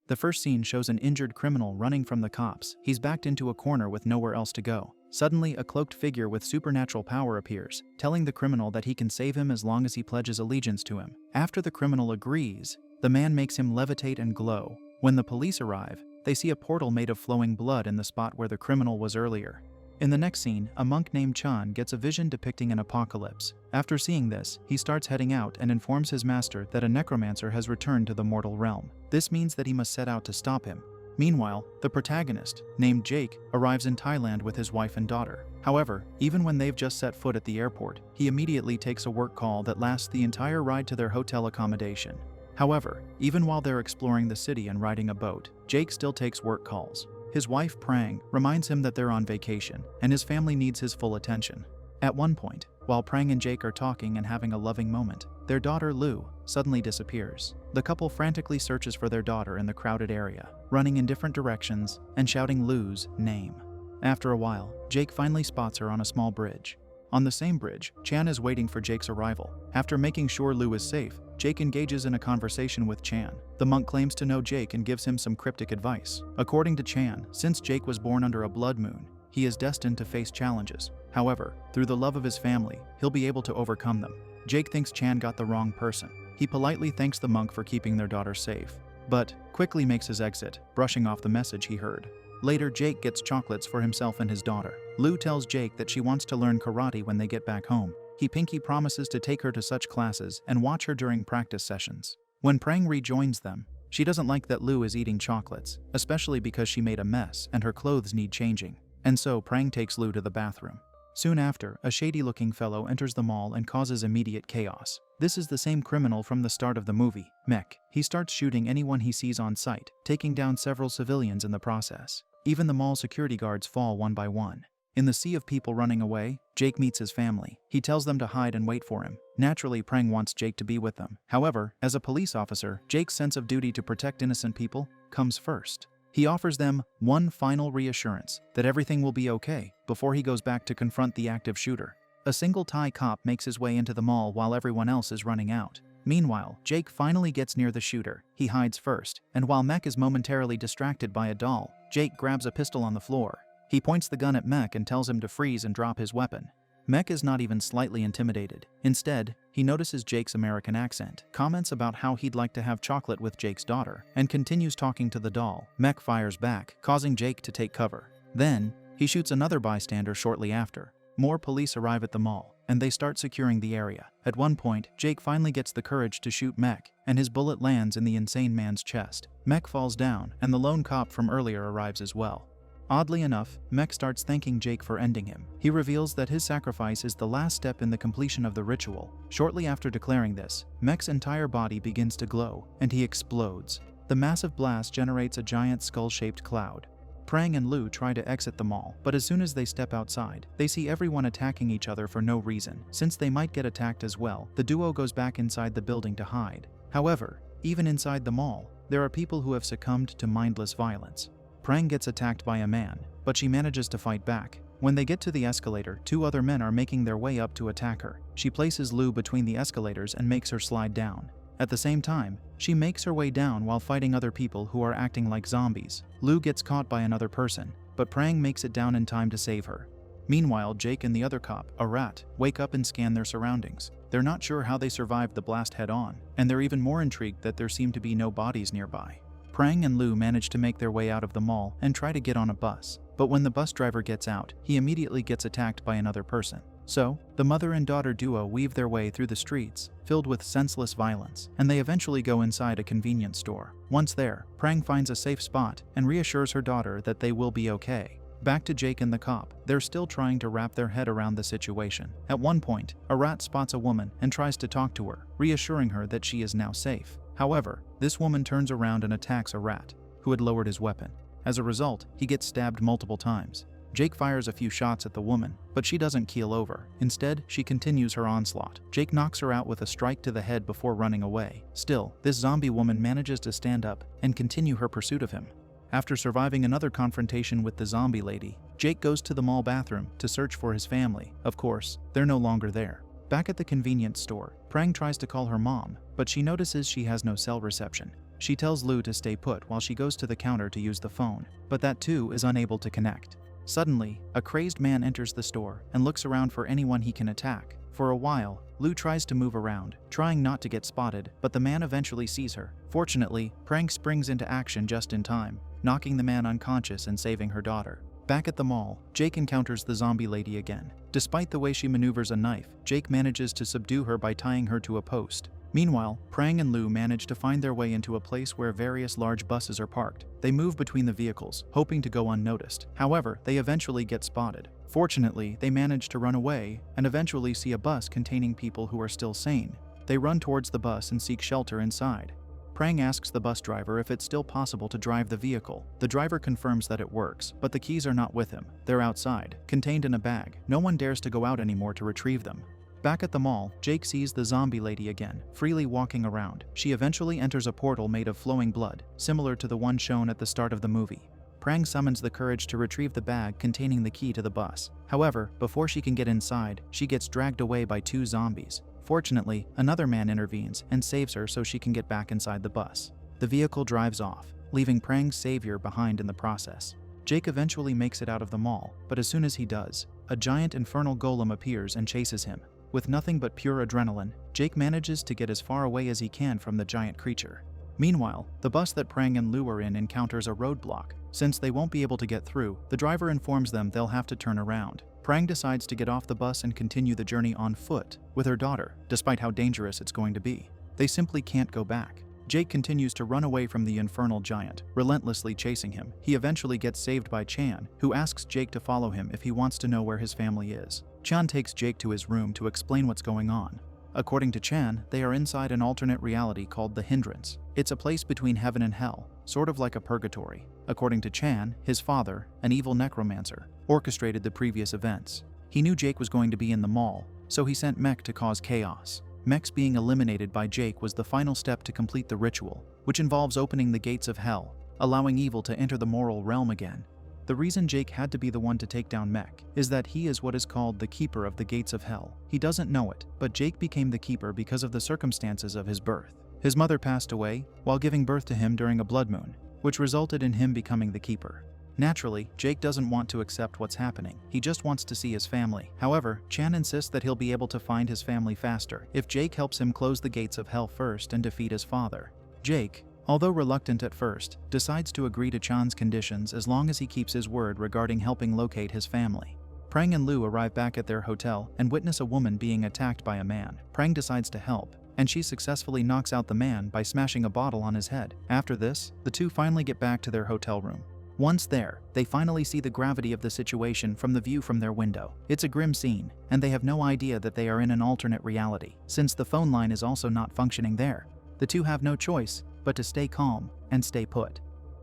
The first scene shows an injured criminal running from the cops. He's backed into a corner with nowhere else to go. Suddenly, a cloaked figure with supernatural power appears, telling the criminal that he can save him as long as he pledges allegiance to him. After the criminal agrees, the man makes him levitate and glow. When the police arrive, they see a portal made of flowing blood in the spot where the criminal was earlier. In the next scene, a monk named Chan gets a vision depicting an apocalypse. After seeing this, he starts heading out and informs his master that a necromancer has returned to the mortal realm. This means that he must set out to stop him. Meanwhile, the protagonist, named Jake, arrives in Thailand with his wife and daughter. However, even when they've just set foot at the airport, he immediately takes a work call that lasts the entire ride to their hotel accommodation. However, even while they're exploring the city and riding a boat, Jake still takes work calls. His wife, Prang, reminds him that they're on vacation, and his family needs his full attention. At one point, while Prang and Jake are talking and having a loving moment, their daughter, Lu, suddenly disappears. The couple frantically searches for their daughter in the crowded area, running in different directions and shouting Lu's name. After a while, Jake finally spots her on a small bridge. On the same bridge, Chan is waiting for Jake's arrival. After making sure Lu is safe, Jake engages in a conversation with Chan. The monk claims to know Jake and gives him some cryptic advice. According to Chan, since Jake was born under a blood moon, he is destined to face challenges. However, through the love of his family, he'll be able to overcome them. Jake thinks Chan got the wrong person. He politely thanks the monk for keeping their daughter safe, but quickly makes his exit, brushing off the message he heard. Later, Jake gets chocolates for himself and his daughter. Lu tells Jake that she wants to learn karate when they get back home. He pinky promises to take her to such classes and watch her during practice sessions. When Prang rejoins them, she doesn't like that Lu is eating chocolates, especially because she made a mess and her clothes need changing. And so Prang takes Lu to the bathroom. Soon after, a shady-looking fellow enters the mall and causes immediate chaos. This is the same criminal from the start of the movie, Mech. He starts shooting anyone he sees on sight, taking down several civilians in the process. Even the mall security guards fall one by one. In the sea of people running away, Jake meets his family. He tells them to hide and wait for him. Naturally, Prang wants Jake to be with them. However, as a police officer, Jake's sense of duty to protect innocent people comes first. He offers them one final reassurance that everything will be okay before he goes back to confront the active shooter. A single Thai cop makes his way into the mall while everyone else is running out. Meanwhile, Jake finally gets near the shooter. He hides first, and while Mech is momentarily distracted by a doll, Jake grabs a pistol on the floor. He points the gun at Mech and tells him to freeze and drop his weapon. Mech is not even slightly intimidated. Instead, he notices Jake's American accent, comments about how he'd like to have chocolate with Jake's daughter, and continues talking to the doll. Mech fires back, causing Jake to take cover. Then, he shoots another bystander shortly after. More police arrive at the mall, and they start securing the area. At one point, Jake finally gets the courage to shoot Mech, and his bullet lands in the insane man's chest. Mech falls down, and the lone cop from earlier arrives as well. Oddly enough, Mech starts thanking Jake for ending him. He reveals that his sacrifice is the last step in the completion of the ritual. Shortly after declaring this, Mech's entire body begins to glow, and he explodes. The massive blast generates a giant skull-shaped cloud. Prang and Lu try to exit the mall, but as soon as they step outside, they see everyone attacking each other for no reason. Since they might get attacked as well, the duo goes back inside the building to hide. However, even inside the mall, there are people who have succumbed to mindless violence. Prang gets attacked by a man, but she manages to fight back. When they get to the escalator, two other men are making their way up to attack her. She places Lu between the escalators and makes her slide down. At the same time, she makes her way down while fighting other people who are acting like zombies. Lu gets caught by another person, but Prang makes it down in time to save her. Meanwhile, Jake and the other cop, a rat, wake up and scan their surroundings. They're not sure how they survived the blast head-on, and they're even more intrigued that there seem to be no bodies nearby. Prang and Lu manage to make their way out of the mall and try to get on a bus. But when the bus driver gets out, he immediately gets attacked by another person. So, the mother and daughter duo weave their way through the streets, filled with senseless violence, and they eventually go inside a convenience store. Once there, Prang finds a safe spot and reassures her daughter that they will be okay. Back to Jake and the cop. They're still trying to wrap their head around the situation. At one point, a rat spots a woman and tries to talk to her, reassuring her that she is now safe. However, this woman turns around and attacks a rat, who had lowered his weapon. As a result, he gets stabbed multiple times. Jake fires a few shots at the woman, but she doesn't keel over. Instead, she continues her onslaught. Jake knocks her out with a strike to the head before running away. Still, this zombie woman manages to stand up and continue her pursuit of him. After surviving another confrontation with the zombie lady, Jake goes to the mall bathroom to search for his family. Of course, they're no longer there. Back at the convenience store, Prang tries to call her mom, but she notices she has no cell reception. She tells Lu to stay put while she goes to the counter to use the phone, but that too is unable to connect. Suddenly, a crazed man enters the store and looks around for anyone he can attack. For a while, Lu tries to move around, trying not to get spotted, but the man eventually sees her. Fortunately, Prank springs into action just in time, knocking the man unconscious and saving her daughter. Back at the mall, Jake encounters the zombie lady again. Despite the way she maneuvers a knife, Jake manages to subdue her by tying her to a post. Meanwhile, Prang and Lu manage to find their way into a place where various large buses are parked. They move between the vehicles, hoping to go unnoticed. However, they eventually get spotted. Fortunately, they manage to run away and eventually see a bus containing people who are still sane. They run towards the bus and seek shelter inside. Prang asks the bus driver if it's still possible to drive the vehicle. The driver confirms that it works, but the keys are not with him. They're outside, contained in a bag. No one dares to go out anymore to retrieve them. Back at the mall, Jake sees the zombie lady again, freely walking around. She eventually enters a portal made of flowing blood, similar to the one shown at the start of the movie. Prang summons the courage to retrieve the bag containing the key to the bus. However, before she can get inside, she gets dragged away by two zombies. Fortunately, another man intervenes and saves her so she can get back inside the bus. The vehicle drives off, leaving Prang's savior behind in the process. Jake eventually makes it out of the mall, but as soon as he does, a giant infernal golem appears and chases him. With nothing but pure adrenaline, Jake manages to get as far away as he can from the giant creature. Meanwhile, the bus that Prang and Lu are in encounters a roadblock. Since they won't be able to get through, the driver informs them they'll have to turn around. Prang decides to get off the bus and continue the journey on foot with her daughter, despite how dangerous it's going to be. They simply can't go back. Jake continues to run away from the infernal giant, relentlessly chasing him. He eventually gets saved by Chan, who asks Jake to follow him if he wants to know where his family is. Chan takes Jake to his room to explain what's going on. According to Chan, they are inside an alternate reality called the Hindrance. It's a place between heaven and hell, sort of like a purgatory. According to Chan, his father, an evil necromancer, orchestrated the previous events. He knew Jake was going to be in the mall, so he sent Mech to cause chaos. Mech's being eliminated by Jake was the final step to complete the ritual, which involves opening the gates of hell, allowing evil to enter the moral realm again. The reason Jake had to be the one to take down Mech is that he is what is called the keeper of the gates of hell. He doesn't know it, but Jake became the keeper because of the circumstances of his birth. His mother passed away while giving birth to him during a blood moon, which resulted in him becoming the keeper. Naturally, Jake doesn't want to accept what's happening. He just wants to see his family. However, Chan insists that he'll be able to find his family faster if Jake helps him close the gates of hell first and defeat his father. Jake, although reluctant at first, decides to agree to Chan's conditions as long as he keeps his word regarding helping locate his family. Prang and Lu arrive back at their hotel and witness a woman being attacked by a man. Prang decides to help, and she successfully knocks out the man by smashing a bottle on his head. After this, the two finally get back to their hotel room. Once there, they finally see the gravity of the situation from the view from their window. It's a grim scene, and they have no idea that they are in an alternate reality, since the phone line is also not functioning there. The two have no choice but to stay calm and stay put.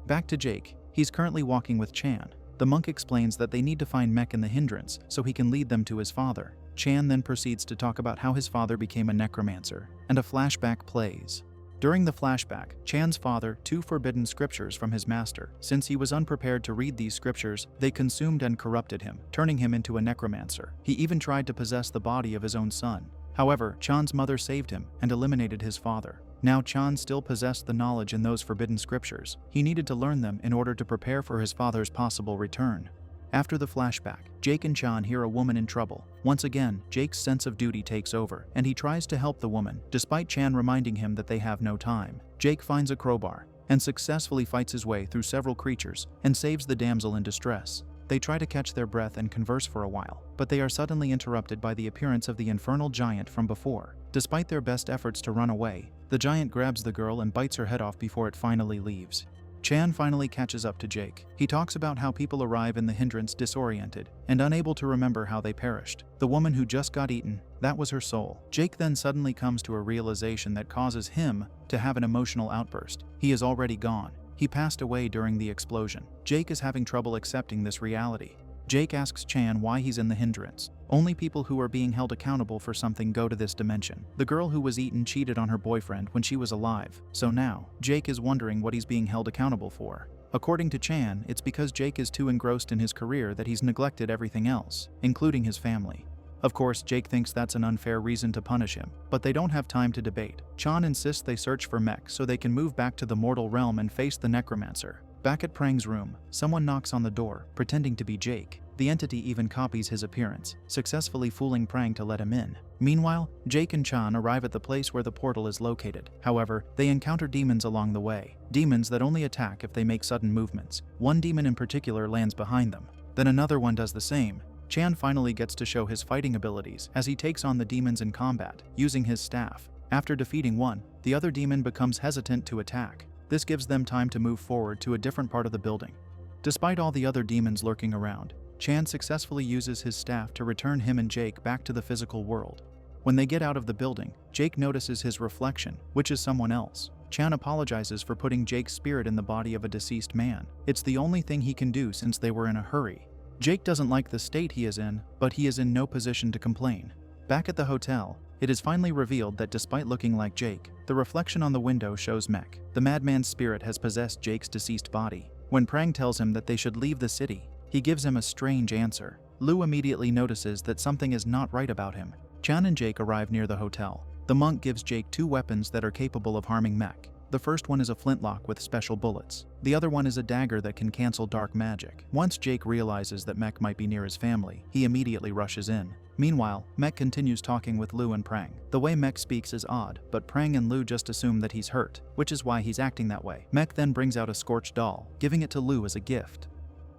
Back to Jake. He's currently walking with Chan. The monk explains that they need to find Mech in the Hindrance so he can lead them to his father. Chan then proceeds to talk about how his father became a necromancer, and a flashback plays. During the flashback, Chan's father took 2 forbidden scriptures from his master. Since he was unprepared to read these scriptures, they consumed and corrupted him, turning him into a necromancer. He even tried to possess the body of his own son. However, Chan's mother saved him and eliminated his father. Now Chan still possessed the knowledge in those forbidden scriptures. He needed to learn them in order to prepare for his father's possible return. After the flashback, Jake and Chan hear a woman in trouble. Once again, Jake's sense of duty takes over, and he tries to help the woman, despite Chan reminding him that they have no time. Jake finds a crowbar and successfully fights his way through several creatures and saves the damsel in distress. They try to catch their breath and converse for a while, but they are suddenly interrupted by the appearance of the infernal giant from before. Despite their best efforts to run away, the giant grabs the girl and bites her head off before it finally leaves. Chan finally catches up to Jake. He talks about how people arrive in the Hindrance disoriented and unable to remember how they perished. The woman who just got eaten, that was her soul. Jake then suddenly comes to a realization that causes him to have an emotional outburst. He is already gone. He passed away during the explosion. Jake is having trouble accepting this reality. Jake asks Chan why he's in the Hindrance. Only people who are being held accountable for something go to this dimension. The girl who was eaten cheated on her boyfriend when she was alive, so now, Jake is wondering what he's being held accountable for. According to Chan, it's because Jake is too engrossed in his career that he's neglected everything else, including his family. Of course, Jake thinks that's an unfair reason to punish him, but they don't have time to debate. Chan insists they search for Mech so they can move back to the mortal realm and face the necromancer. Back at Prang's room, someone knocks on the door, pretending to be Jake. The entity even copies his appearance, successfully fooling Prang to let him in. Meanwhile, Jake and Chan arrive at the place where the portal is located. However, they encounter demons along the way. Demons that only attack if they make sudden movements. One demon in particular lands behind them. Then another one does the same. Chan finally gets to show his fighting abilities as he takes on the demons in combat, using his staff. After defeating one, the other demon becomes hesitant to attack. This gives them time to move forward to a different part of the building. Despite all the other demons lurking around, Chan successfully uses his staff to return him and Jake back to the physical world. When they get out of the building, Jake notices his reflection, which is someone else. Chan apologizes for putting Jake's spirit in the body of a deceased man. It's the only thing he can do since they were in a hurry. Jake doesn't like the state he is in, but he is in no position to complain. Back at the hotel, it is finally revealed that despite looking like Jake, the reflection on the window shows Mech. The madman's spirit has possessed Jake's deceased body. When Prang tells him that they should leave the city, he gives him a strange answer. Lu immediately notices that something is not right about him. Chan and Jake arrive near the hotel. The monk gives Jake two weapons that are capable of harming Mech. The first one is a flintlock with special bullets. The other one is a dagger that can cancel dark magic. Once Jake realizes that Mech might be near his family, he immediately rushes in. Meanwhile, Mech continues talking with Lu and Prang. The way Mech speaks is odd, but Prang and Lu just assume that he's hurt, which is why he's acting that way. Mech then brings out a scorched doll, giving it to Lu as a gift.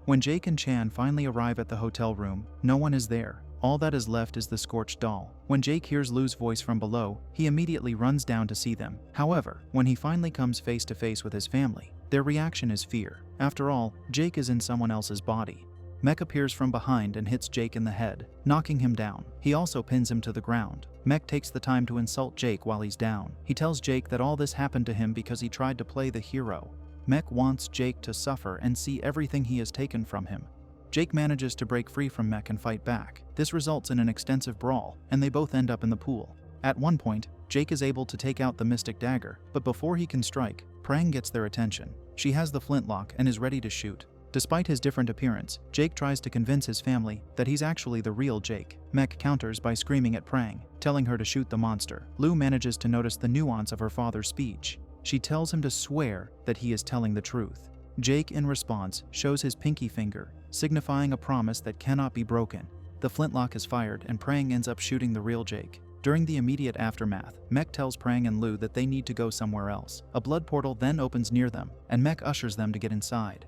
When Jake and Chan finally arrive at the hotel room, no one is there. All that is left is the scorched doll. When Jake hears Lu's voice from below, he immediately runs down to see them. However, when he finally comes face to face with his family, their reaction is fear. After all, Jake is in someone else's body. Mech appears from behind and hits Jake in the head, knocking him down. He also pins him to the ground. Mech takes the time to insult Jake while he's down. He tells Jake that all this happened to him because he tried to play the hero. Mech wants Jake to suffer and see everything he has taken from him. Jake manages to break free from Mech and fight back. This results in an extensive brawl, and they both end up in the pool. At one point, Jake is able to take out the mystic dagger, but before he can strike, Prang gets their attention. She has the flintlock and is ready to shoot. Despite his different appearance, Jake tries to convince his family that he's actually the real Jake. Mech counters by screaming at Prang, telling her to shoot the monster. Lu manages to notice the nuance of her father's speech. She tells him to swear that he is telling the truth. Jake, in response, shows his pinky finger, signifying a promise that cannot be broken. The flintlock is fired and Prang ends up shooting the real Jake. During the immediate aftermath, Mech tells Prang and Lu that they need to go somewhere else. A blood portal then opens near them, and Mech ushers them to get inside.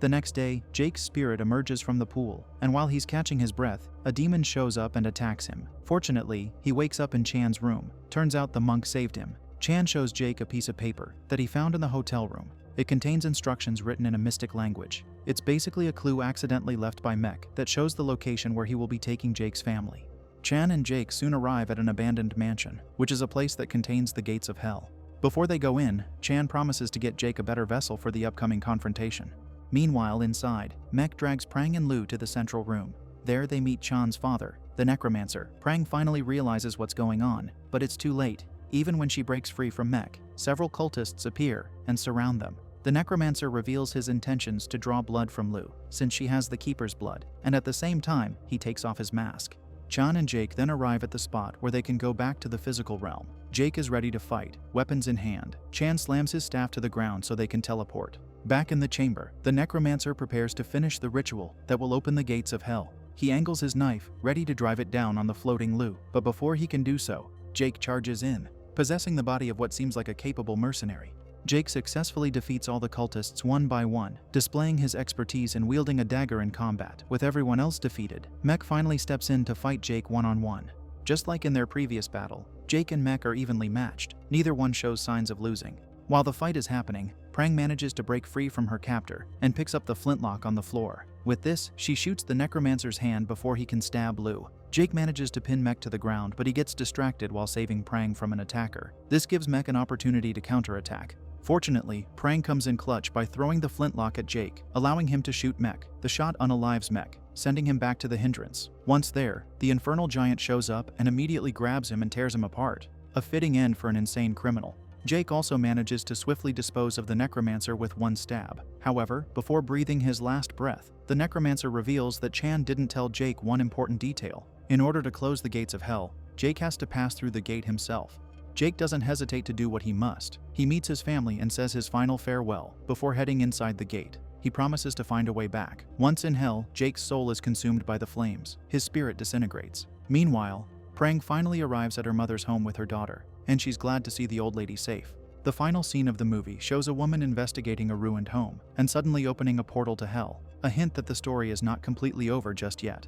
The next day, Jake's spirit emerges from the pool, and while he's catching his breath, a demon shows up and attacks him. Fortunately, he wakes up in Chan's room. Turns out the monk saved him. Chan shows Jake a piece of paper that he found in the hotel room. It contains instructions written in a mystic language. It's basically a clue accidentally left by Mech that shows the location where he will be taking Jake's family. Chan and Jake soon arrive at an abandoned mansion, which is a place that contains the gates of hell. Before they go in, Chan promises to get Jake a better vessel for the upcoming confrontation. Meanwhile, inside, Mech drags Prang and Lu to the central room. There they meet Chan's father, the necromancer. Prang finally realizes what's going on, but it's too late. Even when she breaks free from Mech, several cultists appear and surround them. The necromancer reveals his intentions to draw blood from Lu, since she has the Keeper's blood, and at the same time, he takes off his mask. Chan and Jake then arrive at the spot where they can go back to the physical realm. Jake is ready to fight, weapons in hand. Chan slams his staff to the ground so they can teleport. Back in the chamber, the necromancer prepares to finish the ritual that will open the gates of hell. He angles his knife, ready to drive it down on the floating Lu, but before he can do so, Jake charges in, possessing the body of what seems like a capable mercenary. Jake successfully defeats all the cultists one by one, displaying his expertise in wielding a dagger in combat. With everyone else defeated, Mech finally steps in to fight Jake one-on-one. Just like in their previous battle, Jake and Mech are evenly matched. Neither one shows signs of losing. While the fight is happening, Prang manages to break free from her captor and picks up the flintlock on the floor. With this, she shoots the necromancer's hand before he can stab Lu. Jake manages to pin Mech to the ground, but he gets distracted while saving Prang from an attacker. This gives Mech an opportunity to counterattack. Fortunately, Prang comes in clutch by throwing the flintlock at Jake, allowing him to shoot Mech. The shot unalives Mech, sending him back to the Hindrance. Once there, the infernal giant shows up and immediately grabs him and tears him apart. A fitting end for an insane criminal. Jake also manages to swiftly dispose of the necromancer with one stab. However, before breathing his last breath, the necromancer reveals that Chan didn't tell Jake one important detail. In order to close the gates of hell, Jake has to pass through the gate himself. Jake doesn't hesitate to do what he must. He meets his family and says his final farewell before heading inside the gate. He promises to find a way back. Once in hell, Jake's soul is consumed by the flames. His spirit disintegrates. Meanwhile, Prang finally arrives at her mother's home with her daughter, and she's glad to see the old lady safe. The final scene of the movie shows a woman investigating a ruined home and suddenly opening a portal to hell, a hint that the story is not completely over just yet.